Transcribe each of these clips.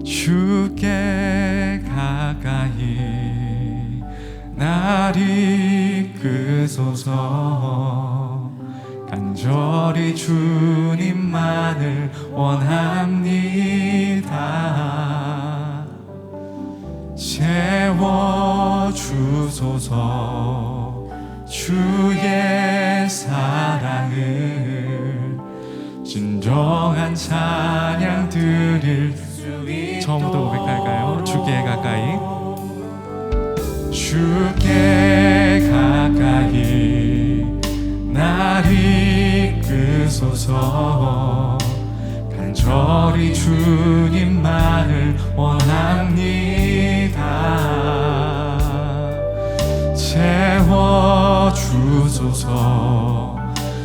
주께 가까이 날 이끄소서. 간절히 주님만을 원합니다. 채워주소서. 주의 사랑을 진정한 찬양 드릴 수 있도록. 처음부터 고백할까요? 주께 가까이. 주께 가까이 날 이끄소서. 간절히 주님만을 원합니다. 채워주소서.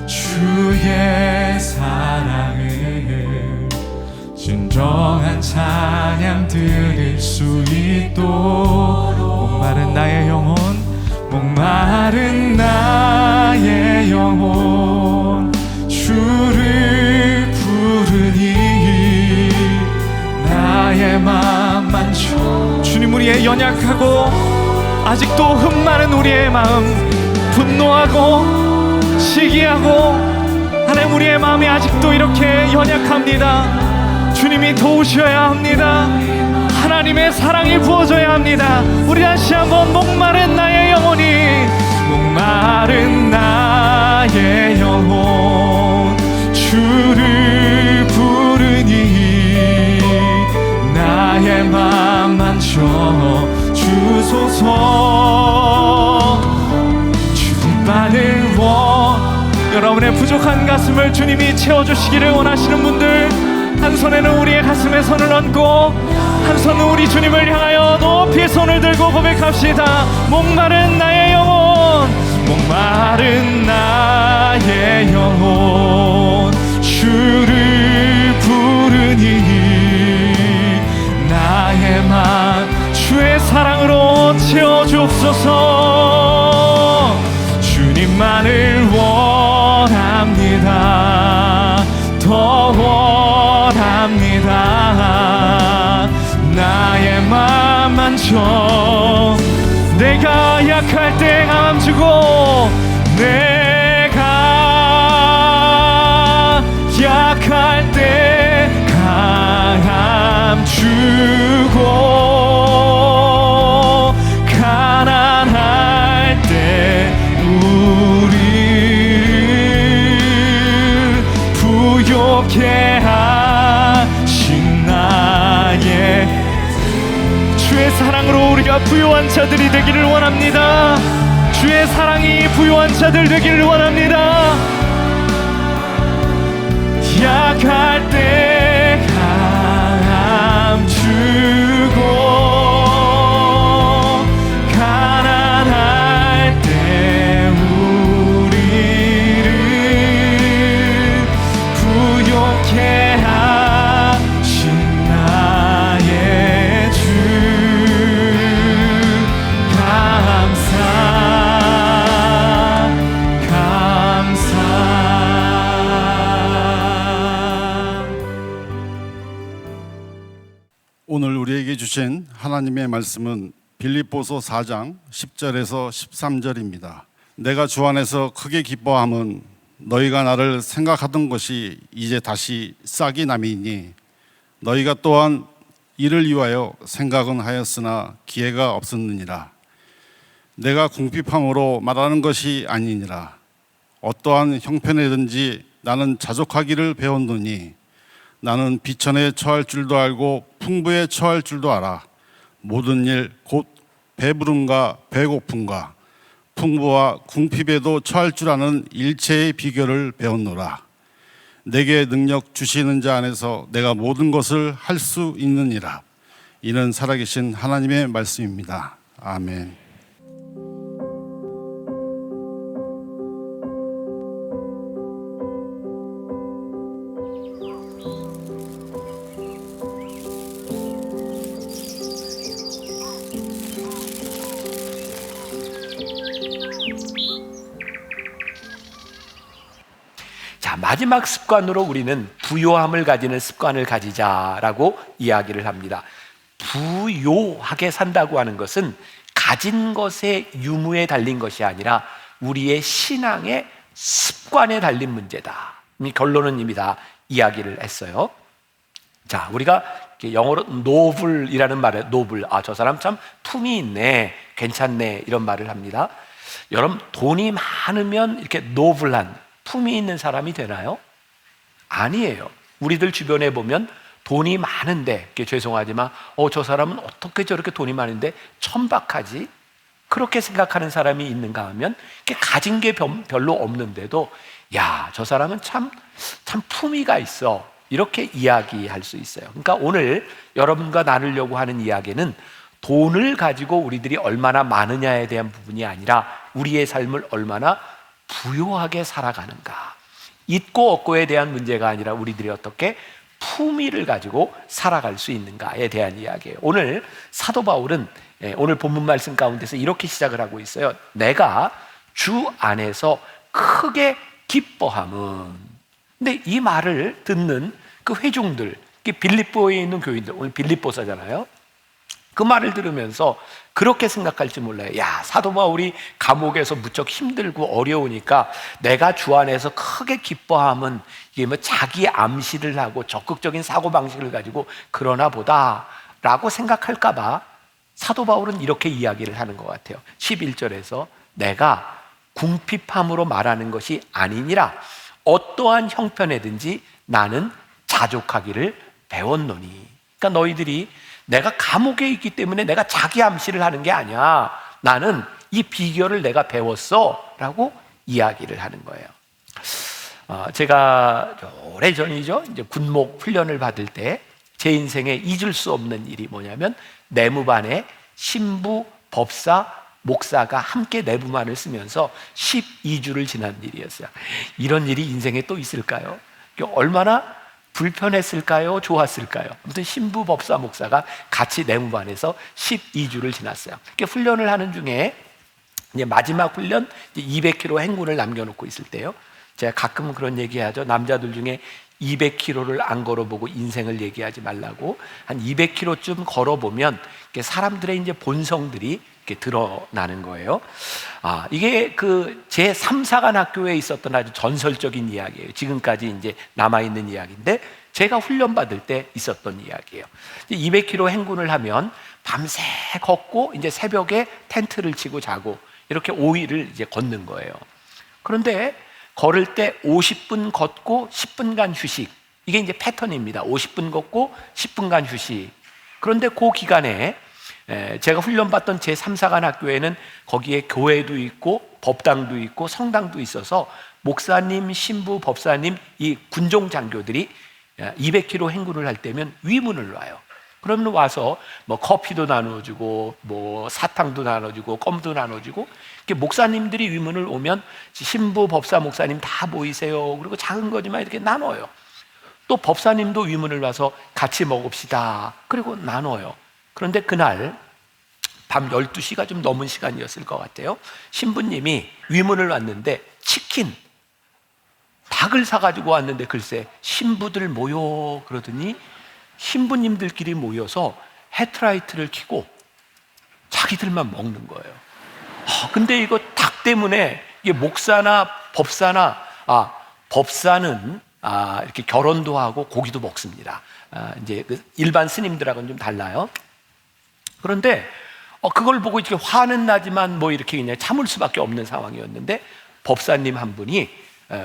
주의 사랑을 진정한 찬양 드릴 수 있도록. 목마른 나의 영혼, 목마른 나의 영혼 주를 부르니 나의 맘 만져. 주님, 우리의 연약하고 아직도 흠많은 우리의 마음, 분노하고 시기하고 하나님, 우리의 마음이 아직도 이렇게 연약합니다. 주님이 도우셔야 합니다. 하나님의 사랑이 부어져야 합니다. 우리 다시 한번 목마른 나의 영혼이, 목마른 나의 영혼 주를 부르니 나의 맘 만져 주소서. 주님만을 여러분의 부족한 가슴을 주님이 채워주시기를 원하시는 분들, 한 손에는 우리의 가슴에 손을 얹고 한 손은 우리 주님을 향하여 높이 손을 들고 고백합시다. 목마른 나의 영혼, 목마른 나의 영혼 주를 부르니 나의 맘 주의 사랑으로 채워주옵소서. 주님만을 원합니다. 더 원합니다. 나의 맘 만져. 내가 약할 때 강함 주고, 내가 약할 때 강함 주고, 가난할 때 우리를 부욕해 하신 나의 주의 사랑으로 우리가 부요한 자들이 되기를 원합니다. 주의 사랑이 부요한 자들 되기를 원합니다. 약할 때 강함 주고, 가난할 때 우리를 부욕해 하신 나의 주 오늘 우리에게 주신 하나님의 말씀은 빌립보서 4장 10절에서 13절입니다. 내가 주 안에서 크게 기뻐함은 너희가 나를 생각하던 것이 이제 다시 싹이 남이니 너희가 또한 이를 위하여 생각은 하였으나 기회가 없었느니라. 내가 궁핍함으로 말하는 것이 아니니라. 어떠한 형편이든지 나는 자족하기를 배웠노니 나는 비천에 처할 줄도 알고 풍부에 처할 줄도 알아. 모든 일 곧 배부름과 배고픔과 풍부와 궁핍에도 처할 줄 아는 일체의 비결을 배웠노라. 내게 능력 주시는 자 안에서 내가 모든 것을 할 수 있느니라. 이는 살아계신 하나님의 말씀입니다. 아멘. 마지막 습관으로 우리는 부요함을 가지는 습관을 가지자라고 이야기를 합니다. 부요하게 산다고 하는 것은 가진 것의 유무에 달린 것이 아니라 우리의 신앙의 습관에 달린 문제다. 결론은 이미 다 이야기를 했어요. 자, 우리가 영어로 노블이라는 말을, 노블, 저 사람 참 품이 있네, 괜찮네, 이런 말을 합니다. 여러분, 돈이 많으면 이렇게 노블한, 품이 있는 사람이 되나요? 아니에요. 우리들 주변에 보면 돈이 많은데, 죄송하지만 저 사람은 어떻게 저렇게 돈이 많은데 천박하지? 그렇게 생각하는 사람이 있는가 하면, 가진 게 별로 없는데도 야, 저 사람은 참 품위가 있어, 이렇게 이야기할 수 있어요. 그러니까 오늘 여러분과 나누려고 하는 이야기는 돈을 가지고 우리들이 얼마나 많으냐에 대한 부분이 아니라 우리의 삶을 얼마나 부요하게 살아가는가, 있고 없고에 대한 문제가 아니라 우리들이 어떻게 품위를 가지고 살아갈 수 있는가에 대한 이야기예요. 오늘 사도 바울은 오늘 본문 말씀 가운데서 이렇게 시작을 하고 있어요. 내가 주 안에서 크게 기뻐함은. 근데 이 말을 듣는 그 회중들, 빌립보에 있는 교인들, 오늘 빌립보서잖아요. 그 말을 들으면서 그렇게 생각할지 몰라요. 야, 사도 바울이 감옥에서 무척 힘들고 어려우니까 내가 주 안에서 크게 기뻐함은 이게 뭐 자기 암시를 하고 적극적인 사고방식을 가지고 그러나 보다 라고 생각할까봐 사도 바울은 이렇게 이야기를 하는 것 같아요. 11절에서 내가 궁핍함으로 말하는 것이 아니니라 어떠한 형편에든지 나는 자족하기를 배웠노니. 그러니까 너희들이 내가 감옥에 있기 때문에 내가 자기 암시를 하는 게 아니야, 나는 이 비결을 내가 배웠어 라고 이야기를 하는 거예요. 제가 오래전이죠, 이제 군목 훈련을 받을 때 제 인생에 잊을 수 없는 일이 뭐냐면 내무반에 신부, 법사, 목사가 함께 내무반을 쓰면서 12주를 지난 일이었어요. 이런 일이 인생에 또 있을까요? 얼마나 불편했을까요? 좋았을까요? 아무튼 신부, 법사, 목사가 같이 내무반에서 12주를 지났어요. 훈련을 하는 중에 이제 마지막 훈련 200km 행군을 남겨놓고 있을 때요, 제가 가끔은 그런 얘기하죠. 남자들 중에 200km를 안 걸어보고 인생을 얘기하지 말라고. 한 200km쯤 걸어보면 사람들의 이제 본성들이 이렇게 드러나는 거예요. 이게 그 제 3사관 학교에 있었던 아주 전설적인 이야기예요. 지금까지 이제 남아있는 이야기인데 제가 훈련받을 때 있었던 이야기예요. 200km 행군을 하면 밤새 걷고 이제 새벽에 텐트를 치고 자고 이렇게 5일을 이제 걷는 거예요. 그런데 걸을 때 50분 걷고 10분간 휴식, 이게 이제 패턴입니다. 50분 걷고 10분간 휴식. 그런데 그 기간에 제가 훈련받던 제 3사관 학교에는 거기에 교회도 있고 법당도 있고 성당도 있어서 목사님, 신부, 법사님, 이 군종 장교들이 200km 행군을 할 때면 위문을 놔요. 그러면 와서 뭐 커피도 나눠주고 뭐 사탕도 나눠주고 껌도 나눠주고, 이렇게 목사님들이 위문을 오면 신부, 법사, 목사님 다 모이세요. 그리고 작은 거지만 이렇게 나눠요. 또 법사님도 위문을 와서 같이 먹읍시다. 그리고 나눠요. 그런데 그날 밤 12시가 좀 넘은 시간이었을 것 같아요. 신부님이 위문을 왔는데 치킨, 닭을 사가지고 왔는데 글쎄 신부들 모여 그러더니 신부님들끼리 모여서 헤드라이트를 켜고 자기들만 먹는 거예요. 근데 이거 닭 때문에 이게 목사나 법사나 법사는 이렇게 결혼도 하고 고기도 먹습니다. 이제 그 일반 스님들하고는 좀 달라요. 그런데 그걸 보고 이렇게 화는 나지만 뭐 이렇게 그냥 참을 수밖에 없는 상황이었는데 법사님 한 분이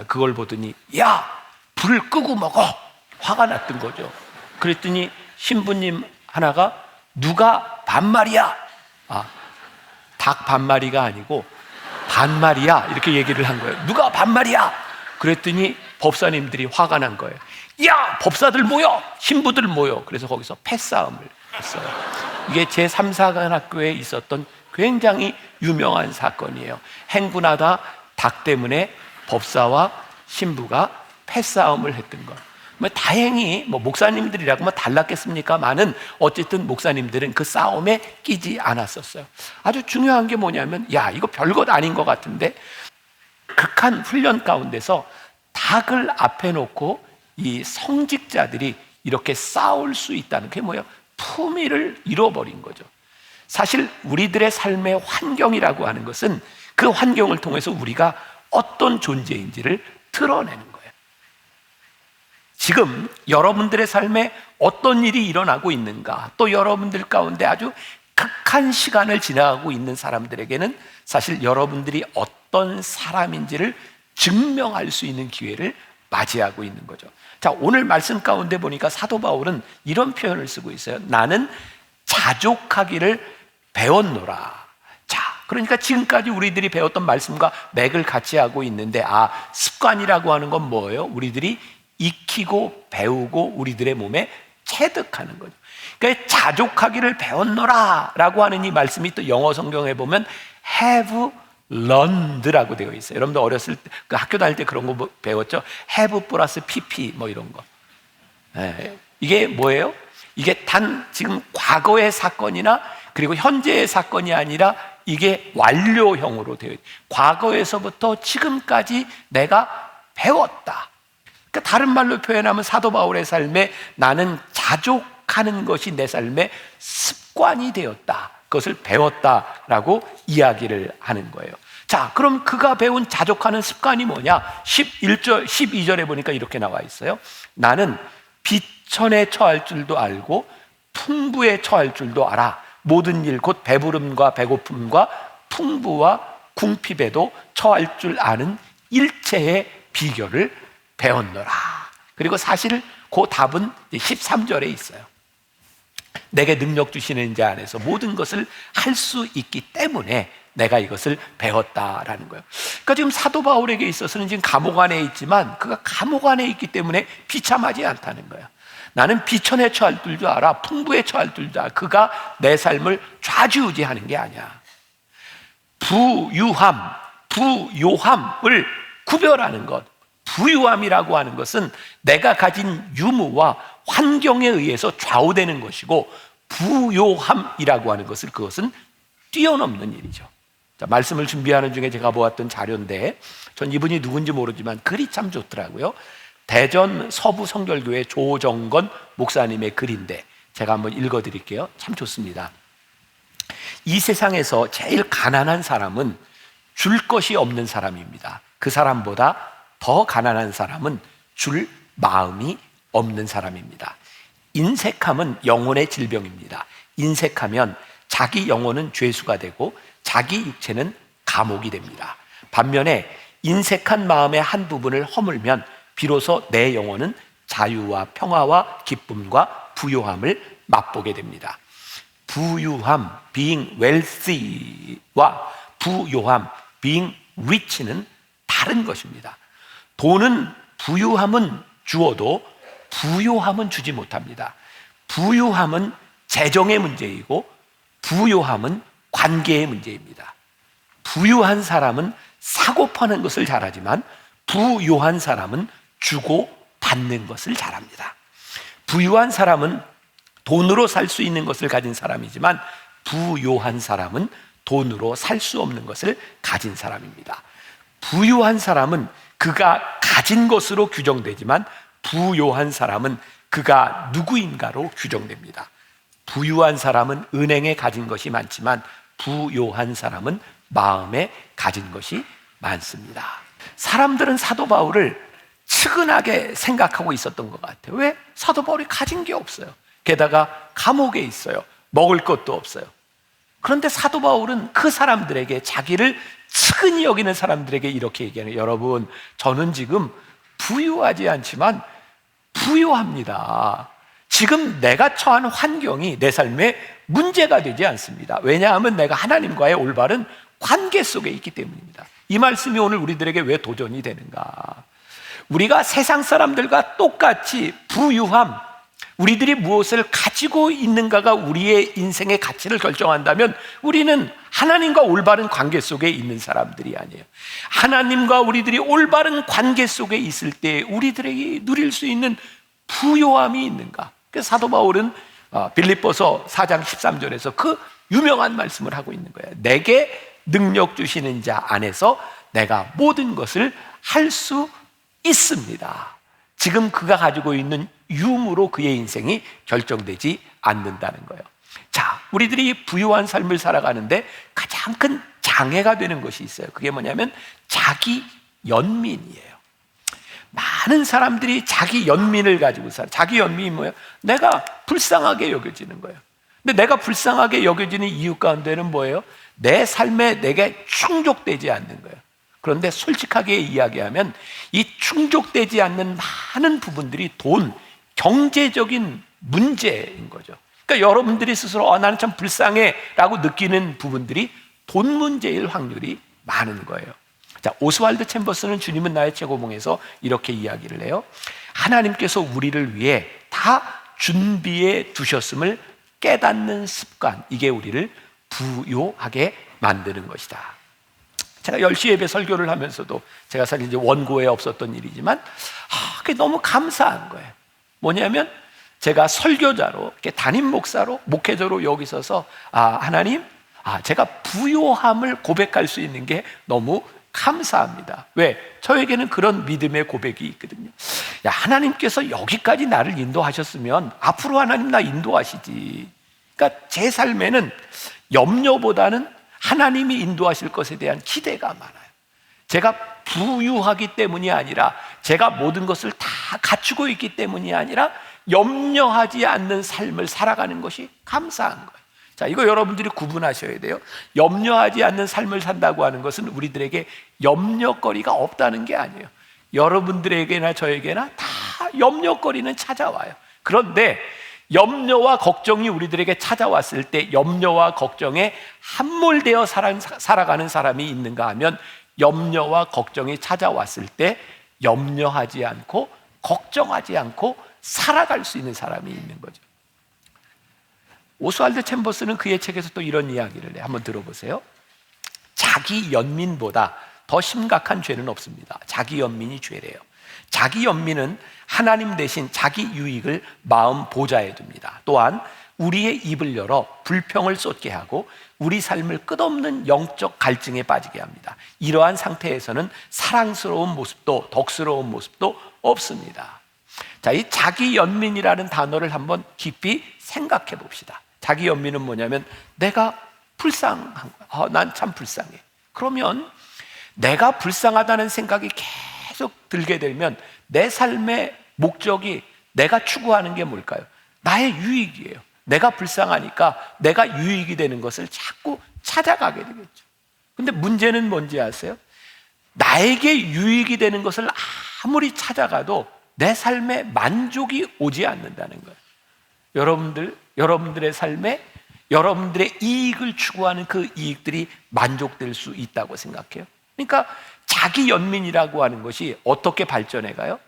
그걸 보더니 야, 불을 끄고 먹어, 화가 났던 거죠. 그랬더니 신부님 하나가 누가 반말이야? 닭 반마리가 아니고 반말이야, 이렇게 얘기를 한 거예요. 누가 반말이야? 그랬더니 법사님들이 화가 난 거예요. 야, 법사들 모여, 신부들 모여. 그래서 거기서 패싸움을 했어요. 이게 제3사관 학교에 있었던 굉장히 유명한 사건이에요. 행군하다 닭 때문에 법사와 신부가 패싸움을 했던 것. 다행히 목사님들이라고 달랐겠습니까만은 어쨌든 목사님들은 그 싸움에 끼지 않았었어요. 아주 중요한 게 뭐냐면, 야, 이거 별것 아닌 것 같은데 극한 훈련 가운데서 닭을 앞에 놓고 이 성직자들이 이렇게 싸울 수 있다는 게 뭐예요? 품위를 잃어버린 거죠. 사실 우리들의 삶의 환경이라고 하는 것은 그 환경을 통해서 우리가 어떤 존재인지를 드러내는 거예요. 지금 여러분들의 삶에 어떤 일이 일어나고 있는가, 또 여러분들 가운데 아주 극한 시간을 지나가고 있는 사람들에게는 사실 여러분들이 어떤 사람인지를 증명할 수 있는 기회를 맞이하고 있는 거죠. 자, 오늘 말씀 가운데 보니까 사도 바울은 이런 표현을 쓰고 있어요. 나는 자족하기를 배웠노라. 자, 그러니까 지금까지 우리들이 배웠던 말씀과 맥을 같이 하고 있는데, 습관이라고 하는 건 뭐예요? 우리들이 익히고 배우고 우리들의 몸에 체득하는 거죠. 그러니까 자족하기를 배웠노라 라고 하는 이 말씀이 또 영어 성경에 보면 have learned라고 되어 있어요. 여러분들 어렸을 때, 그 학교 다닐 때 그런 거 배웠죠? have 플러스 pp 뭐 이런 거. 네. 이게 뭐예요? 이게 단 지금 과거의 사건이나 그리고 현재의 사건이 아니라 이게 완료형으로 되어 있어요. 과거에서부터 지금까지 내가 배웠다. 그러니까 다른 말로 표현하면 사도 바울의 삶에 나는 자족하는 것이 내 삶의 습관이 되었다. 그것을 배웠다라고 이야기를 하는 거예요. 자, 그럼 그가 배운 자족하는 습관이 뭐냐? 11절, 12절에 보니까 이렇게 나와 있어요. 나는 비천에 처할 줄도 알고 풍부에 처할 줄도 알아. 모든 일 곧 배부름과 배고픔과 풍부와 궁핍에도 처할 줄 아는 일체의 비결을 배웠노라. 그리고 사실 그 답은 13절에 있어요. 내게 능력 주시는 자 안에서 모든 것을 할 수 있기 때문에 내가 이것을 배웠다라는 거예요. 그러니까 지금 사도 바울에게 있어서는 지금 감옥 안에 있지만 그가 감옥 안에 있기 때문에 비참하지 않다는 거예요. 나는 비천에 처할 줄도 알아, 풍부에 처할 줄도 알아. 그가 내 삶을 좌지우지하는 게 아니야. 부요함을 구별하는 것. 부유함이라고 하는 것은 내가 가진 유무와 환경에 의해서 좌우되는 것이고, 부요함이라고 하는 것은 그것은 뛰어넘는 일이죠. 자, 말씀을 준비하는 중에 제가 보았던 자료인데, 전 이분이 누군지 모르지만 글이 참 좋더라고요. 대전 서부 성결교회 조정건 목사님의 글인데 제가 한번 읽어드릴게요. 참 좋습니다. 이 세상에서 제일 가난한 사람은 줄 것이 없는 사람입니다. 그 사람보다 더 가난한 사람은 줄 마음이 없는 사람입니다. 인색함은 영혼의 질병입니다. 인색하면 자기 영혼은 죄수가 되고 자기 육체는 감옥이 됩니다. 반면에 인색한 마음의 한 부분을 허물면 비로소 내 영혼은 자유와 평화와 기쁨과 부요함을 맛보게 됩니다. 부유함, being wealthy와 부요함, being rich는 다른 것입니다. 돈은 부유함은 주어도 부요함은 주지 못합니다. 부유함은 재정의 문제이고 부요함은 관계의 문제입니다. 부유한 사람은 사고 파는 것을 잘하지만 부요한 사람은 주고 받는 것을 잘합니다. 부유한 사람은 돈으로 살 수 있는 것을 가진 사람이지만 부요한 사람은 돈으로 살 수 없는 것을 가진 사람입니다. 부유한 사람은 그가 가진 것으로 규정되지만 부요한 사람은 그가 누구인가로 규정됩니다. 부유한 사람은 은행에 가진 것이 많지만 부요한 사람은 마음에 가진 것이 많습니다. 사람들은 사도 바울을 측은하게 생각하고 있었던 것 같아요. 왜? 사도 바울이 가진 게 없어요. 게다가 감옥에 있어요. 먹을 것도 없어요. 그런데 사도 바울은 그 사람들에게, 자기를 측은히 여기는 사람들에게 이렇게 얘기하는 거예요. 여러분, 저는 지금 부유하지 않지만 부유합니다. 지금 내가 처한 환경이 내 삶에 문제가 되지 않습니다. 왜냐하면 내가 하나님과의 올바른 관계 속에 있기 때문입니다. 이 말씀이 오늘 우리들에게 왜 도전이 되는가? 우리가 세상 사람들과 똑같이 부유함, 우리들이 무엇을 가지고 있는가가 우리의 인생의 가치를 결정한다면 우리는 하나님과 올바른 관계 속에 있는 사람들이 아니에요. 하나님과 우리들이 올바른 관계 속에 있을 때 우리들에게 누릴 수 있는 부요함이 있는가? 그래서 사도 바울은 빌립보서 4장 13절에서 그 유명한 말씀을 하고 있는 거예요. 내게 능력 주시는 자 안에서 내가 모든 것을 할 수 있습니다. 지금 그가 가지고 있는 유무로 그의 인생이 결정되지 않는다는 거예요. 자, 우리들이 부유한 삶을 살아가는데 가장 큰 장애가 되는 것이 있어요. 그게 뭐냐면 자기 연민이에요. 많은 사람들이 자기 연민을 가지고 살아요. 자기 연민이 뭐예요? 내가 불쌍하게 여겨지는 거예요. 근데 내가 불쌍하게 여겨지는 이유 가운데는 뭐예요? 내 삶에 내게 충족되지 않는 거예요. 그런데 솔직하게 이야기하면 이 충족되지 않는 많은 부분들이 돈, 경제적인 문제인 거죠. 그러니까 여러분들이 스스로 나는 참 불쌍해 라고 느끼는 부분들이 돈 문제일 확률이 많은 거예요. 자, 오스왈드 챔버스는 주님은 나의 최고봉에서 이렇게 이야기를 해요. 하나님께서 우리를 위해 다 준비해 두셨음을 깨닫는 습관, 이게 우리를 부요하게 만드는 것이다. 제가 10시 예배 설교를 하면서도 제가 사실 이제 원고에 없었던 일이지만 그게 너무 감사한 거예요. 뭐냐면 제가 설교자로, 이렇게 담임 목사로, 목회자로 여기 서서 하나님, 제가 부요함을 고백할 수 있는 게 너무 감사합니다. 왜? 저에게는 그런 믿음의 고백이 있거든요. 야, 하나님께서 여기까지 나를 인도하셨으면 앞으로 하나님 나 인도하시지. 그러니까 제 삶에는 염려보다는 하나님이 인도하실 것에 대한 기대가 많아요. 제가 부유하기 때문이 아니라, 제가 모든 것을 다 갖추고 있기 때문이 아니라 염려하지 않는 삶을 살아가는 것이 감사한 거예요. 자, 이거 여러분들이 구분하셔야 돼요. 염려하지 않는 삶을 산다고 하는 것은 우리들에게 염려거리가 없다는 게 아니에요. 여러분들에게나 저에게나 다 염려거리는 찾아와요. 그런데 염려와 걱정이 우리들에게 찾아왔을 때 염려와 걱정에 함몰되어 살아가는 사람이 있는가 하면, 염려와 걱정이 찾아왔을 때 염려하지 않고 걱정하지 않고 살아갈 수 있는 사람이 있는 거죠. 오스왈드 챔버스는 그의 책에서 또 이런 이야기를 해요. 한번 들어보세요. 자기 연민보다 더 심각한 죄는 없습니다. 자기 연민이 죄래요. 자기 연민은 하나님 대신 자기 유익을 마음 보좌에 둡니다. 또한 우리의 입을 열어 불평을 쏟게 하고 우리 삶을 끝없는 영적 갈증에 빠지게 합니다. 이러한 상태에서는 사랑스러운 모습도 덕스러운 모습도 없습니다. 자, 이 자기 연민이라는 단어를 한번 깊이 생각해 봅시다. 자기 연민은 뭐냐면 내가 불쌍한 거야. 난 참 불쌍해. 그러면 내가 불쌍하다는 생각이 계속 들게 되면 내 삶의 목적이, 내가 추구하는 게 뭘까요? 나의 유익이에요. 내가 불쌍하니까 내가 유익이 되는 것을 자꾸 찾아가게 되겠죠. 근데 문제는 뭔지 아세요? 나에게 유익이 되는 것을 아무리 찾아가도 내 삶에 만족이 오지 않는다는 거예요. 여러분들의 삶에 여러분들의 이익을 추구하는 그 이익들이 만족될 수 있다고 생각해요. 그러니까 자기 연민이라고 하는 것이 어떻게 발전해 가요?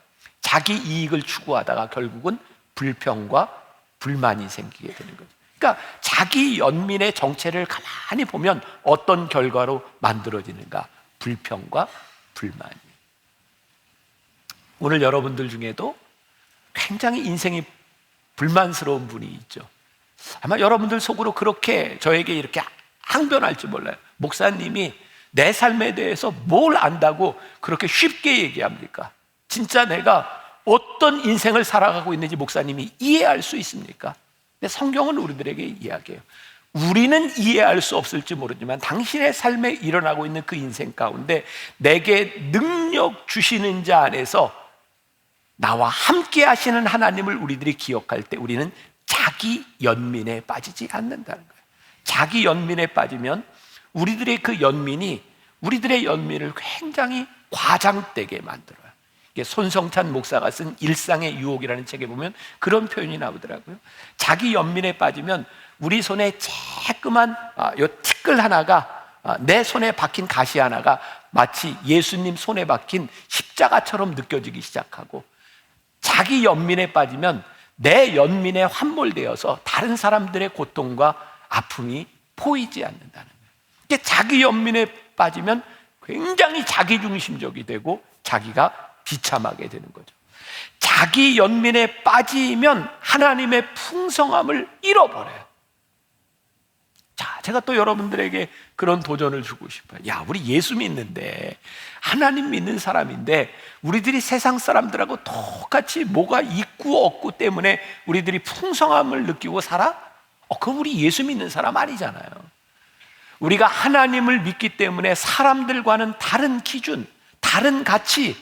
자기 이익을 추구하다가 결국은 불평과 불만이 생기게 되는 거죠. 그러니까 자기 연민의 정체를 가만히 보면 어떤 결과로 만들어지는가? 불평과 불만이. 오늘 여러분들 중에도 굉장히 인생이 불만스러운 분이 있죠. 아마 여러분들 속으로 그렇게 저에게 이렇게 항변할지 몰라요. 목사님이 내 삶에 대해서 뭘 안다고 그렇게 쉽게 얘기합니까? 진짜 내가 어떤 인생을 살아가고 있는지 목사님이 이해할 수 있습니까? 근데 성경은 우리들에게 이야기해요. 우리는 이해할 수 없을지 모르지만 당신의 삶에 일어나고 있는 그 인생 가운데 내게 능력 주시는 자 안에서 나와 함께 하시는 하나님을 우리들이 기억할 때 우리는 자기 연민에 빠지지 않는다는 거예요. 자기 연민에 빠지면 우리들의 그 연민이 우리들의 연민을 굉장히 과장되게 만들어요. 이게 손성찬 목사가 쓴 일상의 유혹이라는 책에 보면 그런 표현이 나오더라고요. 자기 연민에 빠지면 우리 손에 쬐끄만 요 티끌 하나가 내 손에 박힌 가시 하나가 마치 예수님 손에 박힌 십자가처럼 느껴지기 시작하고, 자기 연민에 빠지면 내 연민에 함몰되어서 다른 사람들의 고통과 아픔이 보이지 않는다는 거예요. 이게 자기 연민에 빠지면 굉장히 자기중심적이 되고 자기가 비참하게 되는 거죠. 자기 연민에 빠지면 하나님의 풍성함을 잃어버려요. 자, 제가 또 여러분들에게 그런 도전을 주고 싶어요. 야, 우리 예수 믿는데, 하나님 믿는 사람인데, 우리들이 세상 사람들하고 똑같이 뭐가 있고 없고 때문에 우리들이 풍성함을 느끼고 살아? 그럼 우리 예수 믿는 사람 아니잖아요. 우리가 하나님을 믿기 때문에 사람들과는 다른 기준, 다른 가치,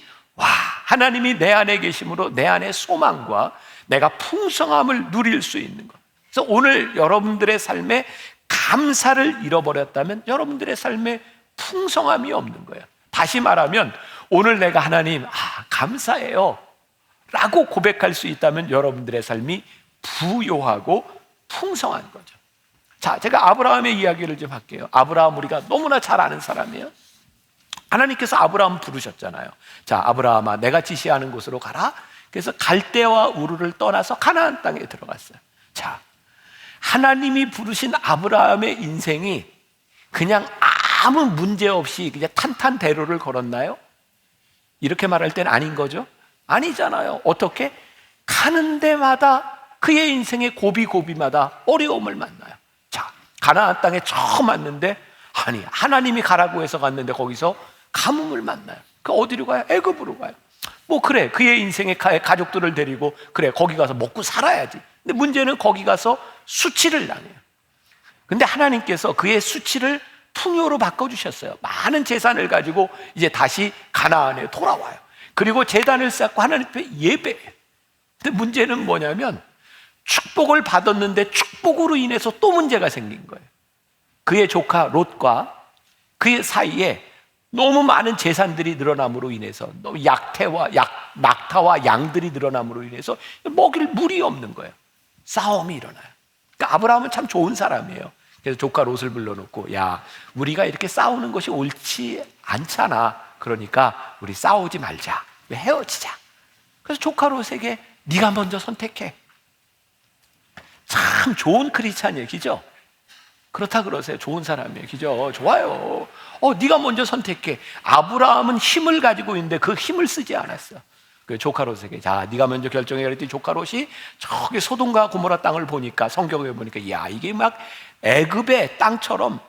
하나님이 내 안에 계심으로 내 안에 소망과 내가 풍성함을 누릴 수 있는 것. 그래서 오늘 여러분들의 삶에 감사를 잃어버렸다면 여러분들의 삶에 풍성함이 없는 거예요. 다시 말하면 오늘 내가 하나님 감사해요 라고 고백할 수 있다면 여러분들의 삶이 부요하고 풍성한 거죠. 자, 제가 아브라함의 이야기를 좀 할게요. 아브라함 우리가 너무나 잘 아는 사람이에요. 하나님께서 아브라함 부르셨잖아요. 자, 아브라함아, 내가 지시하는 곳으로 가라. 그래서 갈대와 우르를 떠나서 가나안 땅에 들어갔어요. 자, 하나님이 부르신 아브라함의 인생이 그냥 아무 문제 없이 그냥 탄탄대로를 걸었나요? 이렇게 말할 땐 아닌 거죠? 아니잖아요. 어떻게? 가는 데마다 그의 인생의 고비고비마다 어려움을 만나요. 자, 가나안 땅에 처음 왔는데 하나님이 가라고 해서 갔는데 거기서 가뭄을 만나요. 그 어디로 가요? 애굽으로 가요. 뭐 그래, 그의 인생의 가족들을 데리고 그래, 거기 가서 먹고 살아야지. 근데 문제는 거기 가서 수치를 당해요. 근데 하나님께서 그의 수치를 풍요로 바꿔주셨어요. 많은 재산을 가지고 이제 다시 가나안에 돌아와요. 그리고 제단을 쌓고 하나님 앞에 예배해요. 근데 문제는 뭐냐면 축복을 받았는데 축복으로 인해서 또 문제가 생긴 거예요. 그의 조카 롯과 그 사이에 너무 많은 재산들이 늘어남으로 인해서 너무 낙타와 양들이 늘어남으로 인해서 먹일 물이 없는 거예요. 싸움이 일어나요. 그러니까 아브라함은 참 좋은 사람이에요. 그래서 조카 롯을 불러놓고, 야, 우리가 이렇게 싸우는 것이 옳지 않잖아. 그러니까 우리 싸우지 말자. 헤어지자. 그래서 조카 롯에게 네가 먼저 선택해. 참 좋은 크리스찬 얘기죠. 그렇다 그러세요. 좋은 사람이에요. 그죠? 좋아요. 네가 먼저 선택해. 아브라함은 힘을 가지고 있는데 그 힘을 쓰지 않았어. 그 조카 롯에게, 자, 네가 먼저 결정해. 그랬더니 조카 롯이 저기 소돔과 고모라 땅을 보니까, 성경에 보니까, 야, 이게 막 애굽의 땅처럼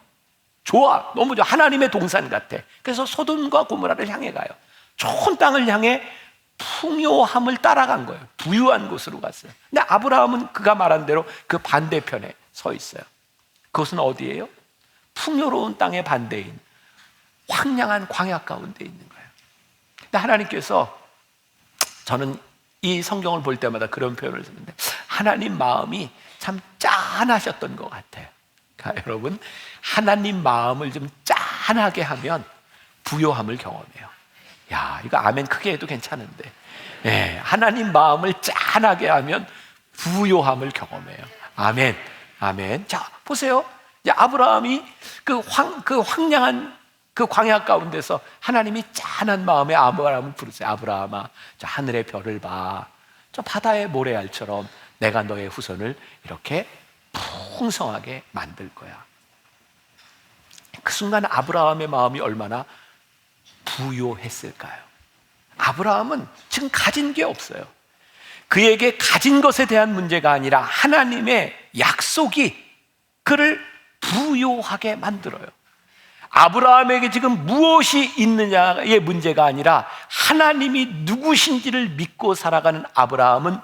좋아. 너무 좋아. 하나님의 동산 같아. 그래서 소돔과 고모라를 향해 가요. 좋은 땅을 향해 풍요함을 따라간 거예요. 부유한 곳으로 갔어요. 근데 아브라함은 그가 말한 대로 그 반대편에 서 있어요. 그것은 어디예요? 풍요로운 땅의 반대인 황량한 광야 가운데 있는 거예요. 근데 하나님께서, 저는 이 성경을 볼 때마다 그런 표현을 쓰는데, 하나님 마음이 참 짠하셨던 것 같아요. 그러니까 여러분, 하나님 마음을 좀 짠하게 하면 부요함을 경험해요. 야, 이거 아멘 크게 해도 괜찮은데, 하나님 마음을 짠하게 하면 부요함을 경험해요. 아멘, 아멘. 자, 보세요. 이제 아브라함이 그 황량한 그 광야 가운데서 하나님이 짠한 마음에 아브라함을 부르세요. 아브라함아, 저 하늘의 별을 봐. 저 바다의 모래알처럼 내가 너의 후손을 이렇게 풍성하게 만들 거야. 그 순간 아브라함의 마음이 얼마나 부요했을까요? 아브라함은 지금 가진 게 없어요. 그에게 가진 것에 대한 문제가 아니라 하나님의 약속이 그를 부요하게 만들어요. 아브라함에게 지금 무엇이 있느냐의 문제가 아니라 하나님이 누구신지를 믿고 살아가는 아브라함은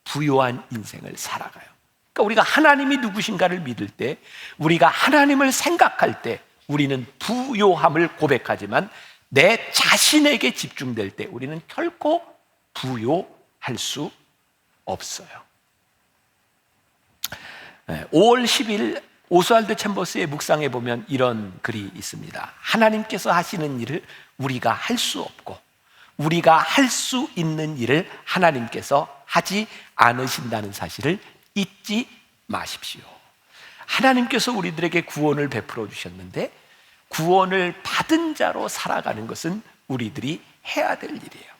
부요한 인생을 살아가요. 그러니까 우리가 하나님이 누구신가를 믿을 때, 우리가 하나님을 생각할 때 우리는 부요함을 고백하지만 내 자신에게 집중될 때 우리는 결코 부요할 수 없어요. 5월 10일 오스왈드 챔버스의 묵상에 보면 이런 글이 있습니다. 하나님께서 하시는 일을 우리가 할 수 없고, 우리가 할 수 있는 일을 하나님께서 하지 않으신다는 사실을 잊지 마십시오. 하나님께서 우리들에게 구원을 베풀어 주셨는데, 구원을 받은 자로 살아가는 것은 우리들이 해야 될 일이에요.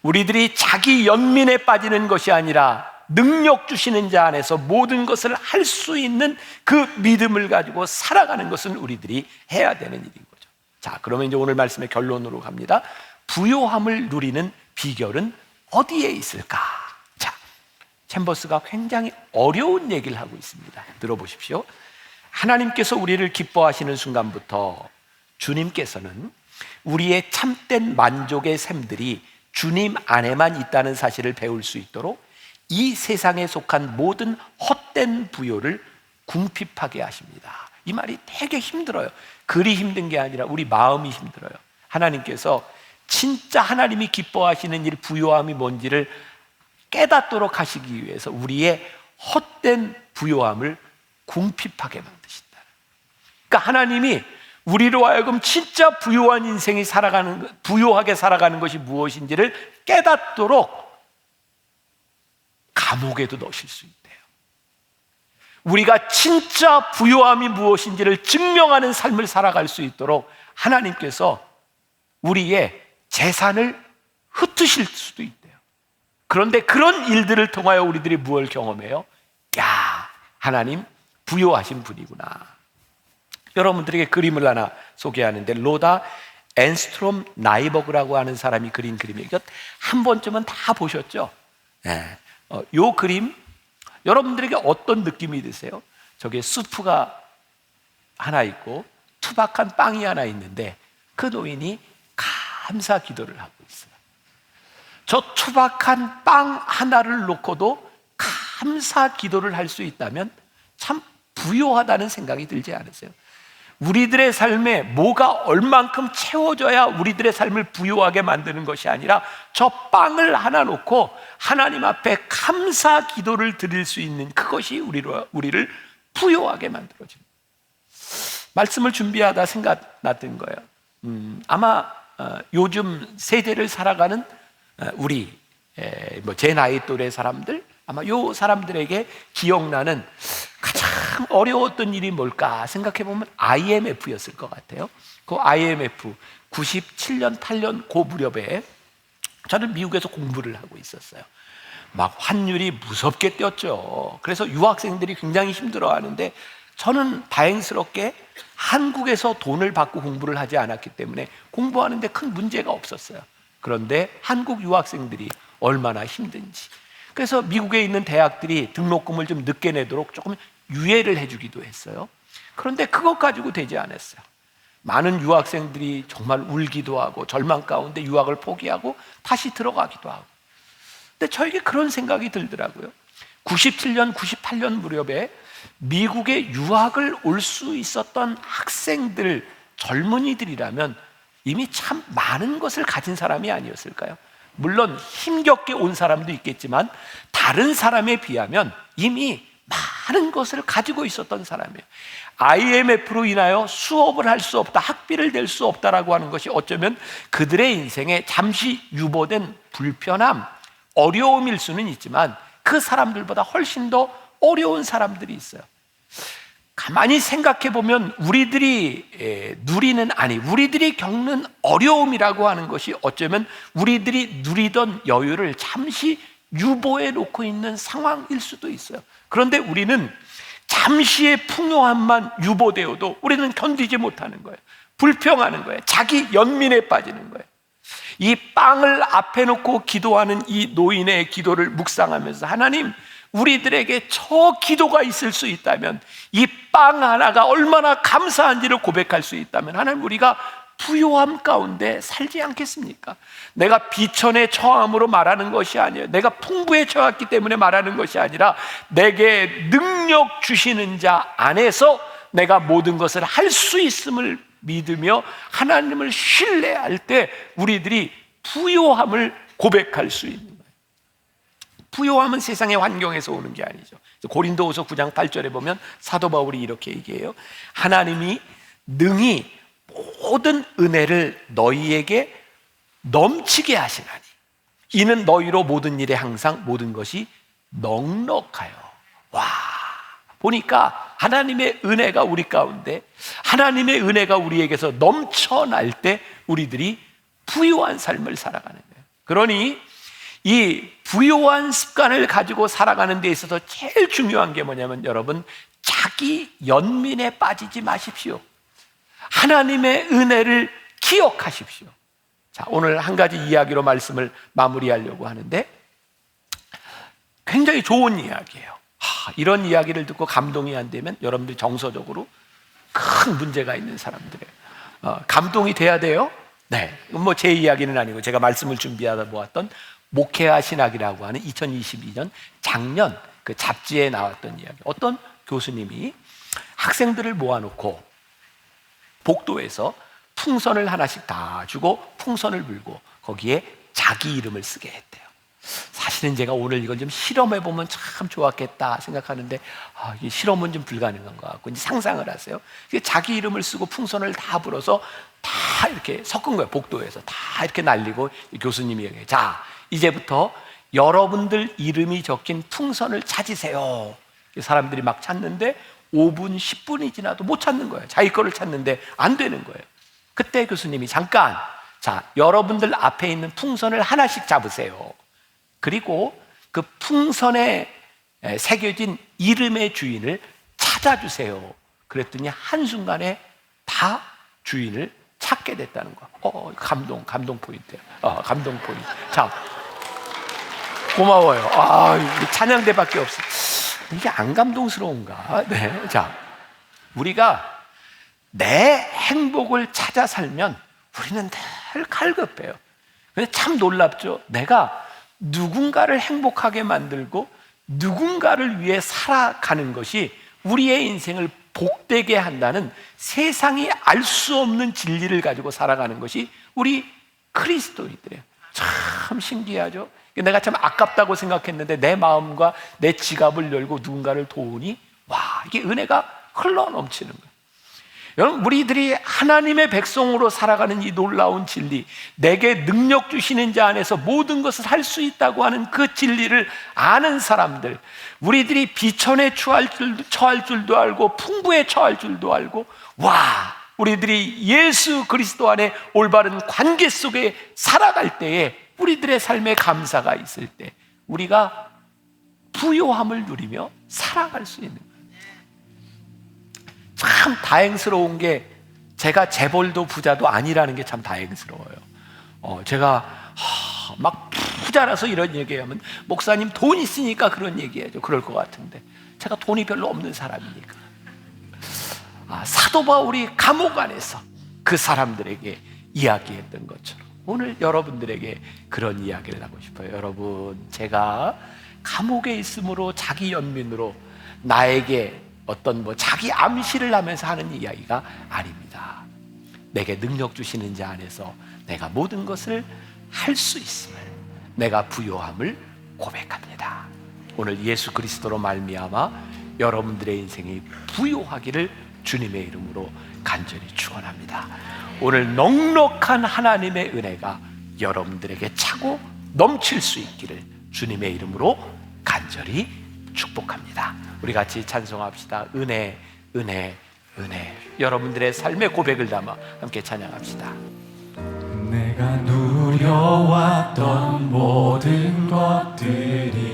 우리들이 자기 연민에 빠지는 것이 아니라 능력 주시는 자 안에서 모든 것을 할 수 있는 그 믿음을 가지고 살아가는 것은 우리들이 해야 되는 일인 거죠. 자, 그러면 이제 오늘 말씀의 결론으로 갑니다. 부요함을 누리는 비결은 어디에 있을까? 자, 챔버스가 굉장히 어려운 얘기를 하고 있습니다. 들어보십시오. 하나님께서 우리를 기뻐하시는 순간부터 주님께서는 우리의 참된 만족의 샘들이 주님 안에만 있다는 사실을 배울 수 있도록 이 세상에 속한 모든 헛된 부요를 궁핍하게 하십니다. 이 말이 되게 힘들어요. 글이 힘든 게 아니라 우리 마음이 힘들어요. 하나님께서 진짜 하나님이 기뻐하시는 일, 부요함이 뭔지를 깨닫도록 하시기 위해서 우리의 헛된 부요함을 궁핍하게 만드신다. 그러니까 하나님이 우리로 하여금 진짜 부요한 인생이 부요하게 살아가는 것이 무엇인지를 깨닫도록 감옥에도 넣으실 수 있대요. 우리가 진짜 부요함이 무엇인지를 증명하는 삶을 살아갈 수 있도록 하나님께서 우리의 재산을 흩으실 수도 있대요. 그런데 그런 일들을 통하여 우리들이 무엇을 경험해요? 야, 하나님 부요하신 분이구나. 여러분들에게 그림을 하나 소개하는데, 로다 앤스트롬 나이버그라고 하는 사람이 그린 그림이에요. 한 번쯤은 다 보셨죠? 네. 요 그림 여러분들에게 어떤 느낌이 드세요? 저게 수프가 하나 있고 투박한 빵이 하나 있는데 그 노인이 감사 기도를 하고 있어요. 저 투박한 빵 하나를 놓고도 감사 기도를 할 수 있다면 참 부요하다는 생각이 들지 않으세요? 우리들의 삶에 뭐가 얼만큼 채워져야 우리들의 삶을 부요하게 만드는 것이 아니라 저 빵을 하나 놓고 하나님 앞에 감사 기도를 드릴 수 있는 그것이 우리를 부요하게 만들어줍니다. 말씀을 준비하다 생각났던 거예요. 아마 요즘 세대를 살아가는 우리 제 나이 또래 사람들, 아마 요 사람들에게 기억나는 가장 어려웠던 일이 뭘까 생각해 보면 IMF였을 것 같아요. 그 IMF 97년, 8년 그 무렵에 저는 미국에서 공부를 하고 있었어요. 막 환율이 무섭게 뛰었죠. 그래서 유학생들이 굉장히 힘들어하는데 저는 다행스럽게 한국에서 돈을 받고 공부를 하지 않았기 때문에 공부하는데 큰 문제가 없었어요. 그런데 한국 유학생들이 얼마나 힘든지, 그래서 미국에 있는 대학들이 등록금을 좀 늦게 내도록 조금 유예를 해주기도 했어요. 그런데 그것 가지고 되지 않았어요. 많은 유학생들이 정말 울기도 하고 절망 가운데 유학을 포기하고 다시 들어가기도 하고. 근데 저에게 그런 생각이 들더라고요. 97년, 98년 무렵에 미국에 유학을 올 수 있었던 학생들, 젊은이들이라면 이미 참 많은 것을 가진 사람이 아니었을까요? 물론 힘겹게 온 사람도 있겠지만 다른 사람에 비하면 이미 많은 것을 가지고 있었던 사람이에요. IMF로 인하여 수업을 할 수 없다, 학비를 낼 수 없다라고 하는 것이 어쩌면 그들의 인생에 잠시 유보된 불편함, 어려움일 수는 있지만 그 사람들보다 훨씬 더 어려운 사람들이 있어요. 가만히 생각해 보면 우리들이 우리들이 겪는 어려움이라고 하는 것이 어쩌면 우리들이 누리던 여유를 잠시 유보해 놓고 있는 상황일 수도 있어요. 그런데 우리는 잠시의 풍요함만 유보되어도 우리는 견디지 못하는 거예요. 불평하는 거예요. 자기 연민에 빠지는 거예요. 이 빵을 앞에 놓고 기도하는 이 노인의 기도를 묵상하면서, 하나님, 우리들에게 저 기도가 있을 수 있다면, 이 빵 하나가 얼마나 감사한지를 고백할 수 있다면, 하나님, 우리가 부요함 가운데 살지 않겠습니까? 내가 비천에 처함으로 말하는 것이 아니에요. 내가 풍부에 처했기 때문에 말하는 것이 아니라 내게 능력 주시는 자 안에서 내가 모든 것을 할 수 있음을 믿으며 하나님을 신뢰할 때 우리들이 부요함을 고백할 수 있는 거예요. 부요함은 세상의 환경에서 오는 게 아니죠. 고린도후서 9장 8절에 보면 사도 바울이 이렇게 얘기해요. 하나님이 능히 모든 은혜를 너희에게 넘치게 하시나니 이는 너희로 모든 일에 항상 모든 것이 넉넉하여. 와, 보니까 하나님의 은혜가 우리 가운데, 하나님의 은혜가 우리에게서 넘쳐날 때 우리들이 부요한 삶을 살아가는 거예요. 그러니 이 부요한 습관을 가지고 살아가는 데 있어서 제일 중요한 게 뭐냐면, 여러분, 자기 연민에 빠지지 마십시오. 하나님의 은혜를 기억하십시오. 자, 오늘 한 가지 이야기로 말씀을 마무리하려고 하는데 굉장히 좋은 이야기예요. 이런 이야기를 듣고 감동이 안 되면 여러분들 정서적으로 큰 문제가 있는 사람들이에요. 감동이 돼야 돼요? 네. 뭐 제 이야기는 아니고 제가 말씀을 준비하다 보았던 목회와 신학이라고 하는 2022년 작년 그 잡지에 나왔던 이야기. 어떤 교수님이 학생들을 모아놓고 복도에서 풍선을 하나씩 다 주고 풍선을 불고 거기에 자기 이름을 쓰게 했대요. 사실은 제가 오늘 이걸 좀 실험해 보면 참 좋았겠다 생각하는데 이게 실험은 좀 불가능한 것 같고 이제 상상을 하세요. 자기 이름을 쓰고 풍선을 다 불어서 다 이렇게 섞은 거예요. 복도에서 다 이렇게 날리고 교수님이 얘기해요. 자, 이제부터 여러분들 이름이 적힌 풍선을 찾으세요. 사람들이 막 찾는데 5분, 10분이 지나도 못 찾는 거예요. 자기 거를 찾는데 안 되는 거예요. 그때 교수님이 잠깐, 자, 여러분들 앞에 있는 풍선을 하나씩 잡으세요. 그리고 그 풍선에 새겨진 이름의 주인을 찾아주세요. 그랬더니 한순간에 다 주인을 찾게 됐다는 거. 감동 포인트예요. 감동 포인트. 자, 고마워요. 찬양대밖에 없어. 이게 안 감동스러운가? 네. 자, 우리가 내 행복을 찾아 살면 우리는 늘 갈급해요. 근데 참 놀랍죠. 내가 누군가를 행복하게 만들고 누군가를 위해 살아가는 것이 우리의 인생을 복되게 한다는 세상이 알 수 없는 진리를 가지고 살아가는 것이 우리 그리스도인들이에요. 참 신기하죠. 내가 참 아깝다고 생각했는데 내 마음과 내 지갑을 열고 누군가를 도우니 이게 은혜가 흘러 넘치는 거예요. 여러분, 우리들이 하나님의 백성으로 살아가는 이 놀라운 진리, 내게 능력 주시는 자 안에서 모든 것을 할 수 있다고 하는 그 진리를 아는 사람들, 우리들이 비천에 처할 줄도 알고 풍부에 처할 줄도 알고, 우리들이 예수 그리스도 안에 올바른 관계 속에 살아갈 때에 우리들의 삶에 감사가 있을 때 우리가 부요함을 누리며 살아갈 수 있는 거예요. 참 다행스러운 게 제가 재벌도 부자도 아니라는 게 참 다행스러워요. 제가 막 부자라서 이런 얘기하면 목사님 돈 있으니까 그런 얘기해야죠. 그럴 것 같은데 제가 돈이 별로 없는 사람이니까. 사도 바울이 감옥 안에서 그 사람들에게 이야기했던 것처럼 오늘 여러분들에게 그런 이야기를 하고 싶어요. 여러분, 제가 감옥에 있으므로 자기 연민으로 나에게 어떤 자기 암시를 하면서 하는 이야기가 아닙니다. 내게 능력 주시는 자 안에서 내가 모든 것을 할 수 있음을, 내가 부요함을 고백합니다. 오늘 예수 그리스도로 말미암아 여러분들의 인생이 부요하기를 주님의 이름으로 간절히 축원합니다. 오늘 넉넉한 하나님의 은혜가 여러분들에게 차고 넘칠 수 있기를 주님의 이름으로 간절히 축복합니다. 우리 같이 찬송합시다. 은혜, 은혜, 은혜. 여러분들의 삶의 고백을 담아 함께 찬양합시다. 내가 누려왔던 모든 것들이,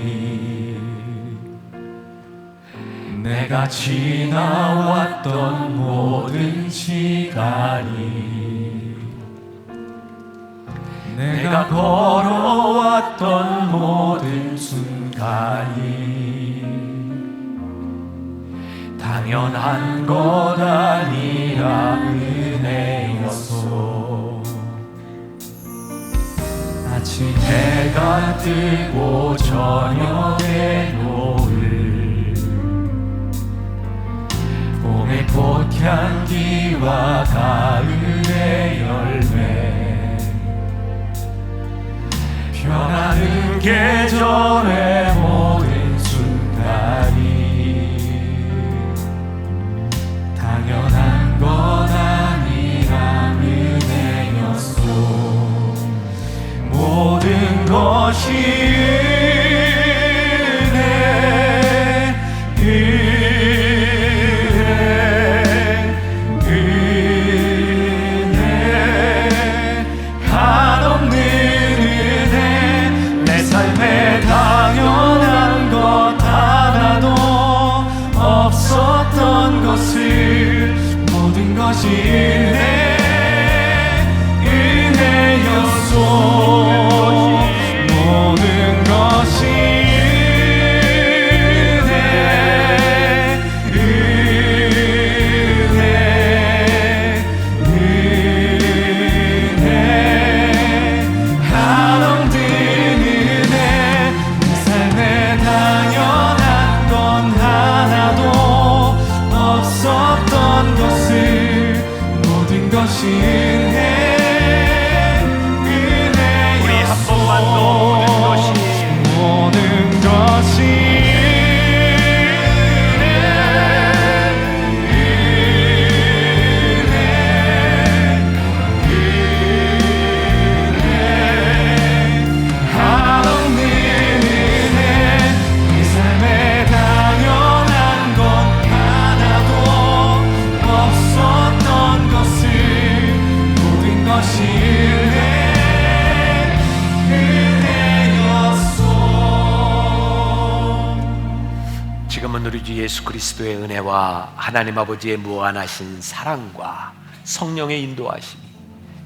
내가 지나왔던 모든 시간이, 내가 걸어왔던 모든 순간이 당연한 것 아니라 은혜였소. 아침 해가 뜨고 저녁에 노을, 봄의 꽃향기와 가을의 열매, 변하는 계절의 모든 순간이 당연한 것 아니라 은혜였소. 모든 것이 은혜, 은혜, 한없는 은혜. 내 삶에 당연한 것 하나도 없었던 것을 모든 것이 은혜였소. 모든 것이 은혜, 주 예수 그리스도의 은혜와 하나님 아버지의 무한하신 사랑과 성령의 인도하심이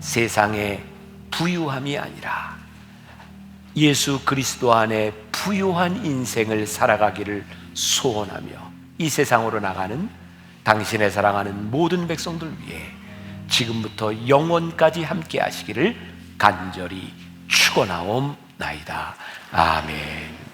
세상의 부유함이 아니라 예수 그리스도 안에 부유한 인생을 살아가기를 소원하며 이 세상으로 나가는 당신의 사랑하는 모든 백성들 위해 지금부터 영원까지 함께 하시기를 간절히 축원하옵나이다. 아멘.